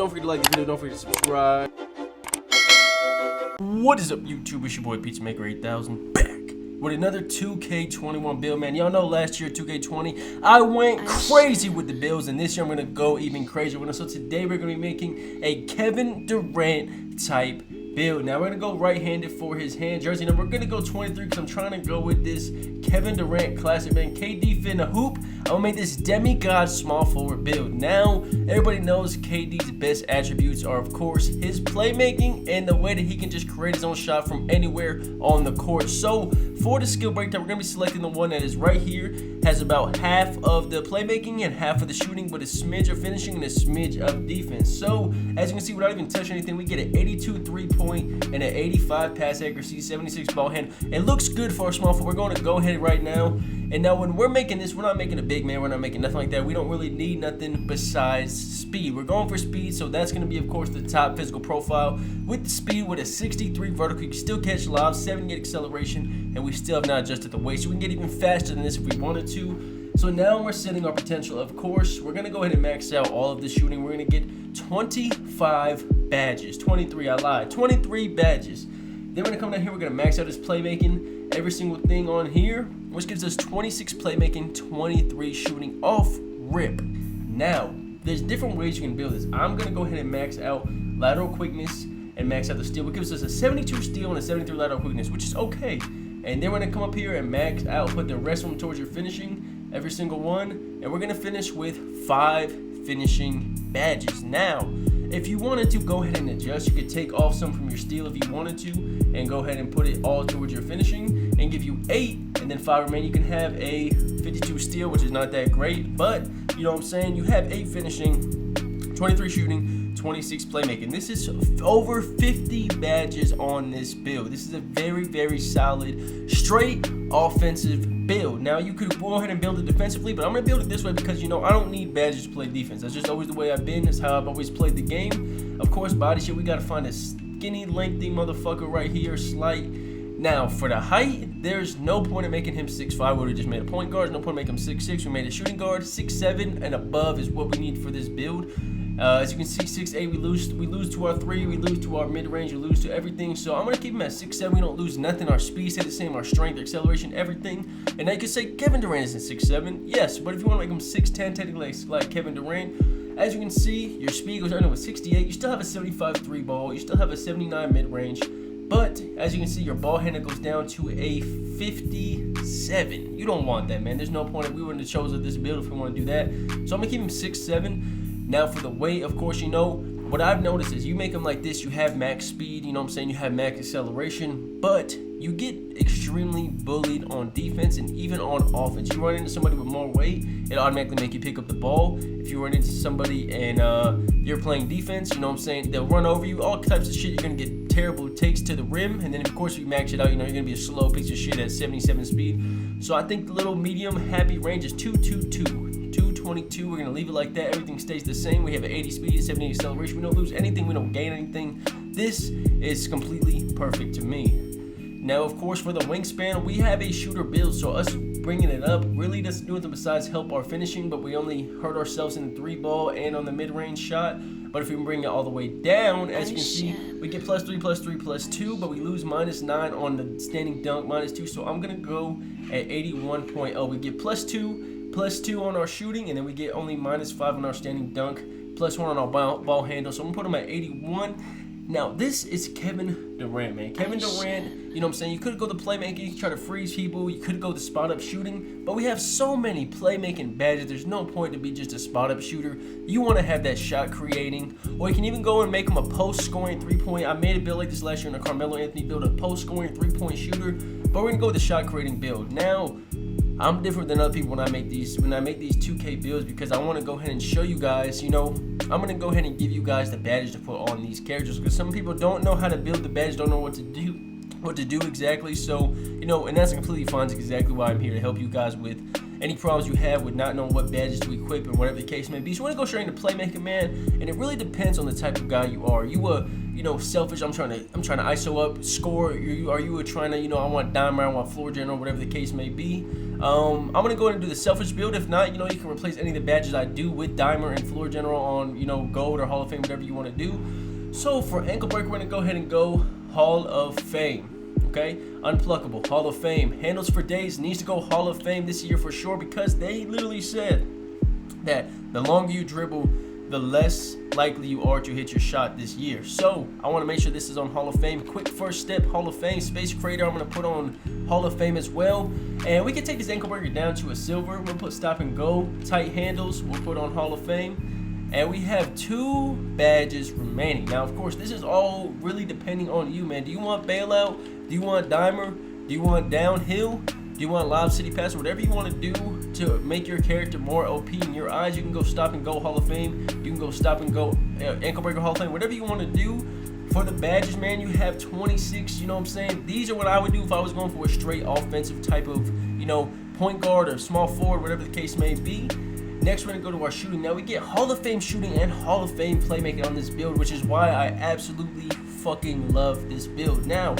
Don't forget to like the video. Don't forget to subscribe. What is up, YouTube? It's your boy Pizza Maker 8000 back with another 2K21 build, man. Y'all know last year 2K20 I went crazy with the builds, and this year I'm gonna go even crazier. So today we're gonna be making a Kevin Durant type build. Now we're gonna go right-handed for his hand jersey. Now we're gonna go 23 because I'm trying to go with this Kevin Durant classic, man. KD finna hoop. I'm gonna make this demigod small forward build. Now everybody knows KD's best attributes are, of course, his playmaking and the way that he can just create his own shot from anywhere on the court. So for the skill breakdown, we're gonna be selecting the one that is right here, has about half of the playmaking and half of the shooting, but a smidge of finishing and a smidge of defense. So as you can see, without even touching anything, we get an 82 3-point and an 85 pass accuracy, 76 ball hand. It looks good for a small forward. We're going to go ahead right now. And now when we're making this, we're not making a big man. We're not making nothing like that. We don't really need nothing besides speed. We're going for speed, so that's going to be, of course, the top physical profile. With the speed, with a 63 vertical, you can still catch lobs, 78 acceleration, and we still have not adjusted the weight. So we can get even faster than this if we wanted to. So now we're setting our potential. Of course, we're going to go ahead and max out all of the shooting. We're going to get 25 badges. 23, I lied. 23 badges. Then we're going to come down here. We're going to max out his playmaking. Every single thing on here, which gives us 26 playmaking, 23 shooting off rip. Now, there's different ways you can build this. I'm going to go ahead and max out lateral quickness and max out the steal, which gives us a 72 steal and a 73 lateral quickness, which is okay. And then we're going to come up here and max out, put the rest of them towards your finishing, every single one. And we're going to finish with 5 finishing badges. Now, if you wanted to go ahead and adjust, you could take off some from your steal if you wanted to and go ahead and put it all towards your finishing and give you 8 and then 5 remaining. You can have a 52 steal, which is not that great, but you know what I'm saying? You have 8 finishing, 23 shooting, 26 playmaking. This is over 50 badges on this build. This is a very, very solid, straight offensive build. Now you could go ahead and build it defensively, but I'm gonna build it this way because, you know, I don't need badges to play defense. That's just always the way I've been. That's how I've always played the game. Of course, body shape, we gotta find a skinny, lengthy motherfucker right here, slight. Now for the height, there's no point in making him 6'5". We would've just made a point guard. No point in making him 6'6". We made a shooting guard. 6'7" and above is what we need for this build. As you can see, 6'8", we lose to our 3, we lose to our mid-range, we lose to everything. So I'm gonna keep him at 6'7". We don't lose nothing. Our speed stay the same, our strength, acceleration, everything. And now you can say Kevin Durant isn't 6'7". Yes, but if you want to make him 6'10", technically like Kevin Durant, as you can see, your speed goes down to a 68. You still have a 75 3 ball. You still have a 79 mid-range. But as you can see, your ball handle goes down to a 57. You don't want that, man. There's no point. We wouldn't have chosen this build if we want to do that. So I'm gonna keep him 6'7". Now for the weight, of course, you know, what I've noticed is you make them like this, you have max speed, you know what I'm saying, you have max acceleration, but you get extremely bullied on defense and even on offense. You run into somebody with more weight, it automatically make you pick up the ball. If you run into somebody and you're playing defense, you know what I'm saying, they'll run over you, all types of shit. You're going to get terrible takes to the rim, and then of course if you max it out, you know, you're going to be a slow piece of shit at 77 speed. So I think the little medium happy range is 222. We're going to leave it like that. Everything stays the same. We have an 80 speed, 70 acceleration. We don't lose anything. We don't gain anything. This is completely perfect to me. Now, of course, for the wingspan, we have a shooter build. So us bringing it up really doesn't do anything besides help our finishing, but we only hurt ourselves in the 3 ball and on the mid-range shot. But if we can bring it all the way down, as you can see, we get +3, +3, +2, but we lose -9 on the standing dunk, -2. So I'm going to go at 81.0. We get +2 on our shooting, and then we get only -5 on our standing dunk, +1 on our ball handle. So I'm gonna put him at 81. Now this is Kevin Durant, man. Kevin Durant, you know what I'm saying, you could go the playmaking, you could try to freeze people, you could go the spot up shooting, but we have so many playmaking badges, there's no point to be just a spot up shooter. You want to have that shot creating, or you can even go and make him a post scoring 3-point. I made a build like this last year in a Carmelo Anthony build, a post scoring 3-point shooter, but we're gonna go with the shot creating build. Now I'm different than other people when I make these 2K builds, because I want to go ahead and show you guys, you know, I'm going to go ahead and give you guys the badges to put on these characters, because some people don't know how to build the badge, don't know what to do. what to do exactly. So, you know, and that's completely fine. It's exactly why I'm here, to help you guys with any problems you have with not knowing what badges to equip and whatever the case may be. So, you want to go straight into playmaking, man, and it really depends on the type of guy you are. You know, selfish. I'm trying to ISO up, score. Are you trying to, you know, I want dimer, I want floor general, whatever the case may be. I'm gonna go ahead and do the selfish build. If not, you know, you can replace any of the badges I do with dimer and floor general on, you know, gold or Hall of Fame, whatever you want to do. So for ankle breaker, we're gonna go ahead and go Hall of Fame. Okay, unpluckable, Hall of Fame. Handles for days, needs to go Hall of Fame this year for sure, because they literally said that the longer you dribble, the less likely you are to hit your shot this year. So I want to make sure this is on Hall of Fame. Quick first step, Hall of Fame. Space Creator, I'm going to put on Hall of Fame as well. And we can take this ankle breaker down to a silver. We'll put stop and go. Tight handles, we'll put on Hall of Fame. And we have 2 badges remaining. Now, of course, this is all really depending on you, man. Do you want bailout? Do you want dimer? Do you want downhill? Do you want Lob City Pass? Whatever you want to do to make your character more OP in your eyes, you can go stop and go Hall of Fame. You can go stop and go ankle breaker Hall of Fame. Whatever you want to do for the badges, man, you have 26. You know what I'm saying? These are what I would do if I was going for a straight offensive type of, you know, point guard or small forward, whatever the case may be. Next, we're going to go to our shooting. Now, we get Hall of Fame shooting and Hall of Fame playmaking on this build, which is why I absolutely fucking love this build. Now,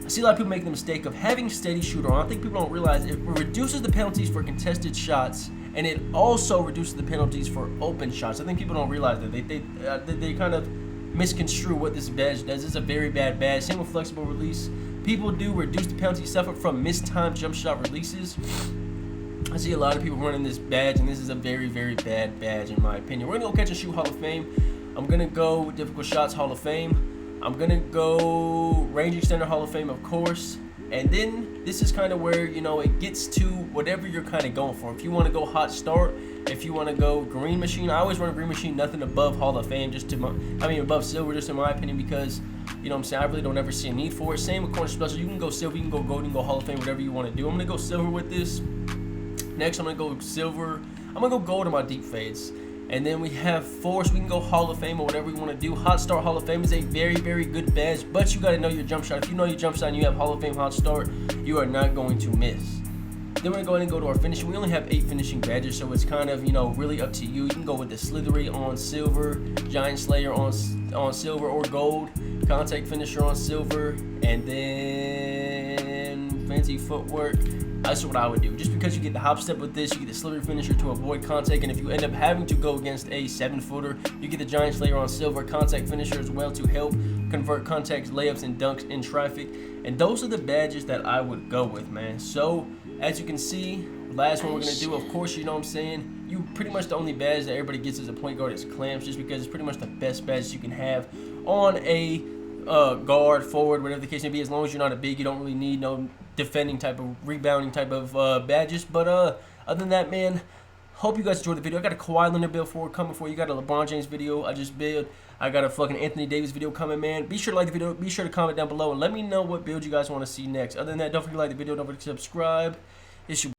I see a lot of people make the mistake of having steady shooter on. I think people don't realize it reduces the penalties for contested shots, and it also reduces the penalties for open shots. I think people don't realize that. They kind of misconstrue what this badge does. It's a very bad badge. Same with flexible release. People do reduce the penalty suffered from mistimed jump shot releases. I see a lot of people running this badge, and this is a very, very bad badge in my opinion. We're going to go catch and shoot Hall of Fame. I'm going to go difficult shots Hall of Fame. I'm going to go range extender Hall of Fame, of course. And then this is kind of where, you know, it gets to whatever you're kind of going for. If you want to go hot start, if you want to go green machine, I always run green machine, nothing above Hall of Fame, above silver, just in my opinion, because, you know what I'm saying, I really don't ever see a need for it. Same with corner special. You can go silver, you can go gold, you can go Hall of Fame, whatever you want to do. I'm going to go silver with this. Next, I'm going to go silver. I'm going to go gold in my deep fades. And then we have 4, so we can go Hall of Fame or whatever we want to do. Hot Start Hall of Fame is a very, very good badge, but you got to know your jump shot. If you know your jump shot and you have Hall of Fame Hot Start, you are not going to miss. Then we're going to go ahead and go to our finishing. We only have 8 finishing badges, so it's kind of, you know, really up to you. You can go with the Slithery on silver, Giant Slayer on silver or gold, Contact Finisher on silver, and then Fancy Footwork. That's what I would do. Just because you get the hop step with this, you get the Slithery Finisher to avoid contact, and if you end up having to go against a 7-footer, you get the Giant Slayer on silver, Contact Finisher as well to help convert contacts, layups, and dunks in traffic. And those are the badges that I would go with, man. So, as you can see, last one we're going to do, of course, you know what I'm saying, you pretty much the only badge that everybody gets as a point guard is clamps, just because it's pretty much the best badge you can have on a guard, forward, whatever the case may be. As long as you're not a big, you don't really need no defending type of, rebounding type of badges. But other than that, man, hope you guys enjoyed the video. I got a Kawhi Leonard build coming for you. Got a LeBron James video I just built. I got a fucking Anthony Davis video coming, man. Be sure to like the video. Be sure to comment down below and let me know what build you guys want to see next. Other than that, don't forget to like the video. Don't forget to subscribe. It's your